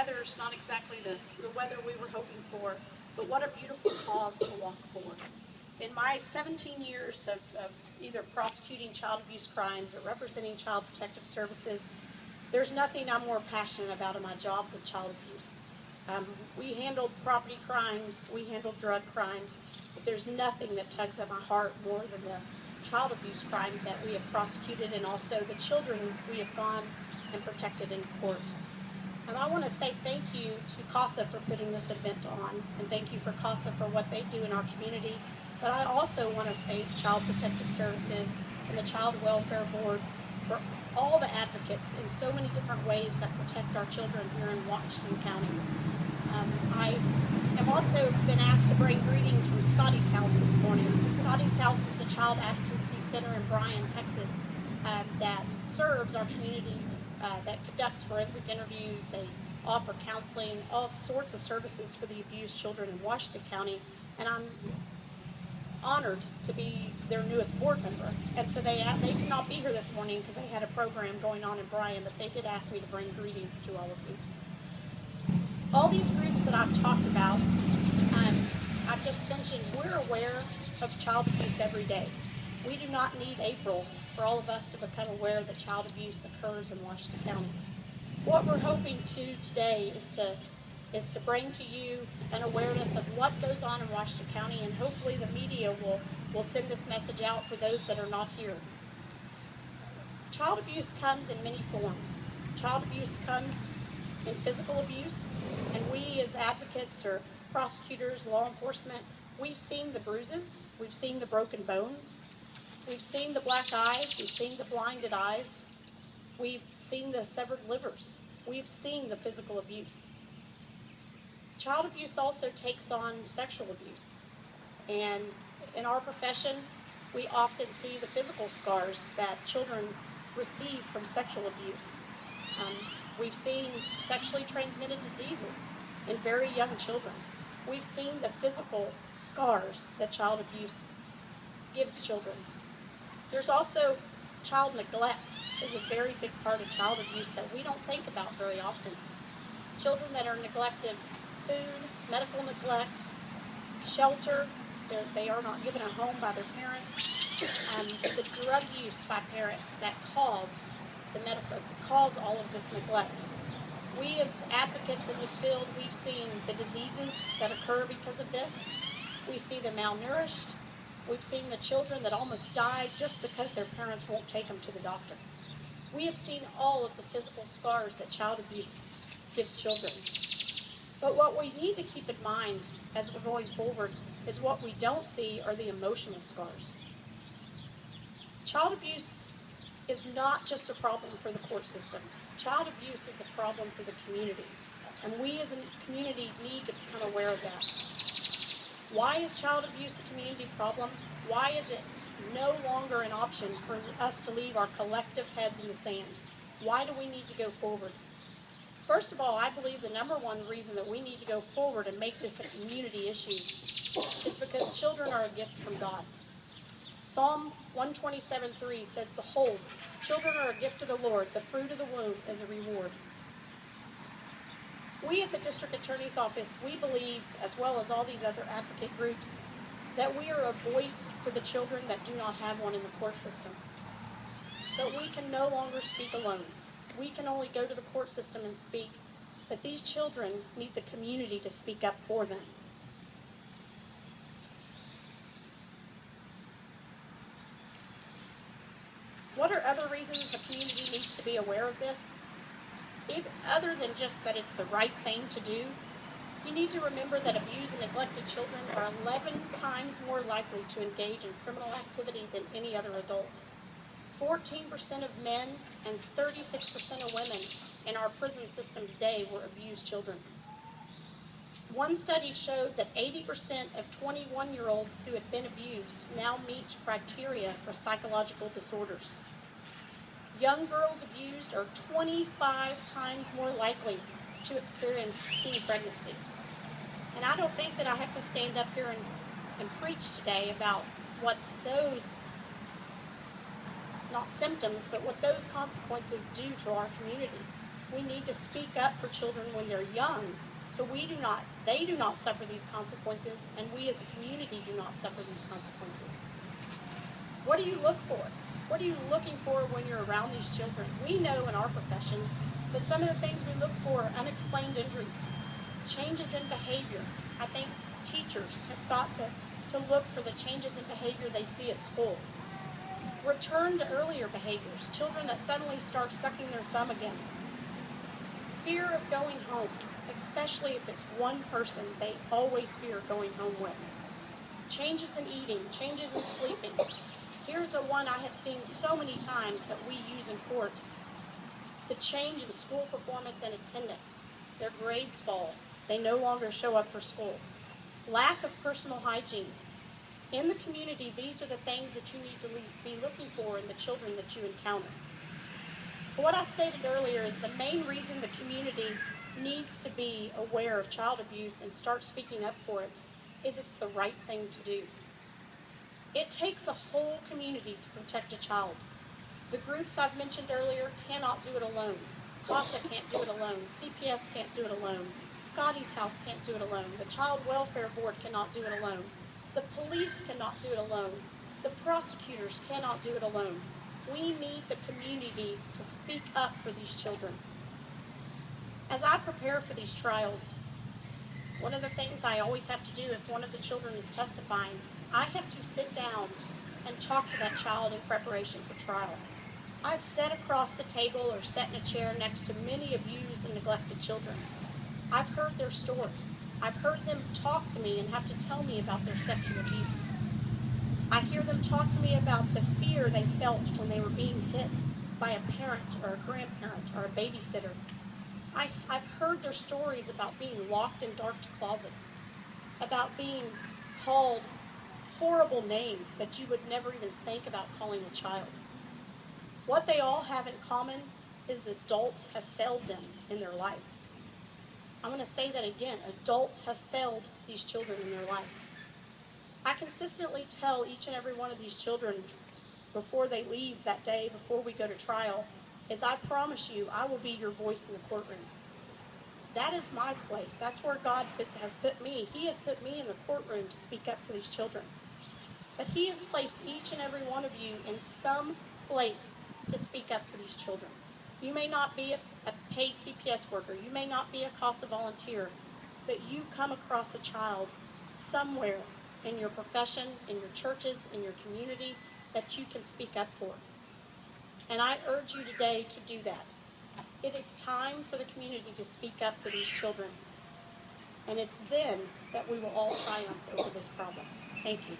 weather's not exactly the weather we were hoping for, but what a beautiful cause to walk for. In my 17 years of either prosecuting child abuse crimes or representing Child Protective Services, there's nothing I'm more passionate about in my job than child abuse. We handled property crimes, we handled drug crimes, but there's nothing that tugs at my heart more than the child abuse crimes that we have prosecuted, and also the children we have gone and protected in court. And I want to say thank you to CASA for putting this event on, and thank you for CASA for what they do in our community. But I also want to thank Child Protective Services and the Child Welfare Board for all the advocates in so many different ways that protect our children here in Washington County. I have also been asked to bring greetings from Scotty's House this morning. Scotty's House is the Child Advocacy Center in Bryan, Texas, that serves our community, that conducts forensic interviews. They offer counseling, all sorts of services for the abused children in Washington County, and I'm honored to be their newest board member. And so they could not be here this morning because they had a program going on in Bryan, but they did ask me to bring greetings to all of you. All these groups that I've talked about, I've just mentioned, we're aware of child abuse every day. We do not need April for all of us to become aware that child abuse occurs in Washington County. What we're hoping to today is to bring to you an awareness of what goes on in Washington County, and hopefully the media will send this message out for those that are not here. Child abuse comes in many forms. Child abuse comes in physical abuse, and we as advocates or prosecutors, law enforcement, we've seen the bruises, we've seen the broken bones, we've seen the black eyes, we've seen the blinded eyes, we've seen the severed livers, we've seen the physical abuse. Child abuse also takes on sexual abuse, and in our profession we often see the physical scars that children receive from sexual abuse. We've seen sexually transmitted diseases in very young children. We've seen the physical scars that child abuse gives children. There's also child neglect is a very big part of child abuse that we don't think about very often. Children that are neglected food, medical neglect, shelter, they are not given a home by their parents, the drug use by parents that cause all of this neglect. We as advocates in this field, we've seen the diseases that occur because of this. We see the malnourished. We've seen the children that almost die just because their parents won't take them to the doctor. We have seen all of the physical scars that child abuse gives children. But what we need to keep in mind as we're going forward is what we don't see are the emotional scars. Child abuse is not just a problem for the court system. Child abuse is a problem for the community, and we as a community need to become aware of that. Why is child abuse a community problem? Why is it no longer an option for us to leave our collective heads in the sand? Why do we need to go forward? First of all, I believe the number one reason that we need to go forward and make this a community issue is because children are a gift from God. Psalm 127:3 says, "Behold, children are a gift of the Lord, the fruit of the womb is a reward." We at the District Attorney's Office, we believe, as well as all these other advocate groups, that we are a voice for the children that do not have one in the court system. But we can no longer speak alone. We can only go to the court system and speak, but these children need the community to speak up for them. What are other reasons the community needs to be aware of this? Other than just that it's the right thing to do, you need to remember that abused and neglected children are 11 times more likely to engage in criminal activity than any other adult. 14% of men and 36% of women in our prison system today were abused children. One study showed that 80% of 21-year-olds who had been abused now meet criteria for psychological disorders. Young girls abused are 25 times more likely to experience teen pregnancy. And I don't think that I have to stand up here and preach today about what those, not symptoms, but what those consequences do to our community. We need to speak up for children when they're young, so they do not suffer these consequences, and we as a community do not suffer these consequences. What do you look for? What are you looking for when you're around these children? We know in our professions that some of the things we look for are unexplained injuries, changes in behavior. I think teachers have got to look for the changes in behavior they see at school. Return to earlier behaviors, children that suddenly start sucking their thumb again. Fear of going home, especially if it's one person they always fear going home with. Changes in eating, changes in sleeping. Here's a one I have seen so many times that we use in court. The change in school performance and attendance. Their grades fall. They no longer show up for school. Lack of personal hygiene. In the community, these are the things that you need to be looking for in the children that you encounter. What I stated earlier is the main reason the community needs to be aware of child abuse and start speaking up for it is it's the right thing to do. It takes a whole community to protect a child. The groups I've mentioned earlier cannot do it alone. CASA can't do it alone. CPS can't do it alone. Scotty's House can't do it alone. The Child Welfare Board cannot do it alone. The police cannot do it alone. The prosecutors cannot do it alone. We need the community to speak up for these children. As I prepare for these trials, one of the things I always have to do if one of the children is testifying, I have to sit down and talk to that child in preparation for trial. I've sat across the table or sat in a chair next to many abused and neglected children. I've heard their stories. I've heard them talk to me and have to tell me about their sexual abuse. I hear them talk to me about the fear they felt when they were being hit by a parent or a grandparent or a babysitter. I've heard their stories about being locked in dark closets, about being called horrible names that you would never even think about calling a child. What they all have in common is that adults have failed them in their life. I'm going to say that again. Adults have failed these children in their life. I consistently tell each and every one of these children before they leave that day, before we go to trial, is I promise you I will be your voice in the courtroom. That is my place. That's where God has put me. He has put me in the courtroom to speak up for these children. But He has placed each and every one of you in some place to speak up for these children. You may not be a paid CPS worker. You may not be a CASA volunteer. But you come across a child somewhere in your profession, in your churches, in your community, that you can speak up for. And I urge you today to do that. It is time for the community to speak up for these children. And it's then that we will all triumph over this problem. Thank you.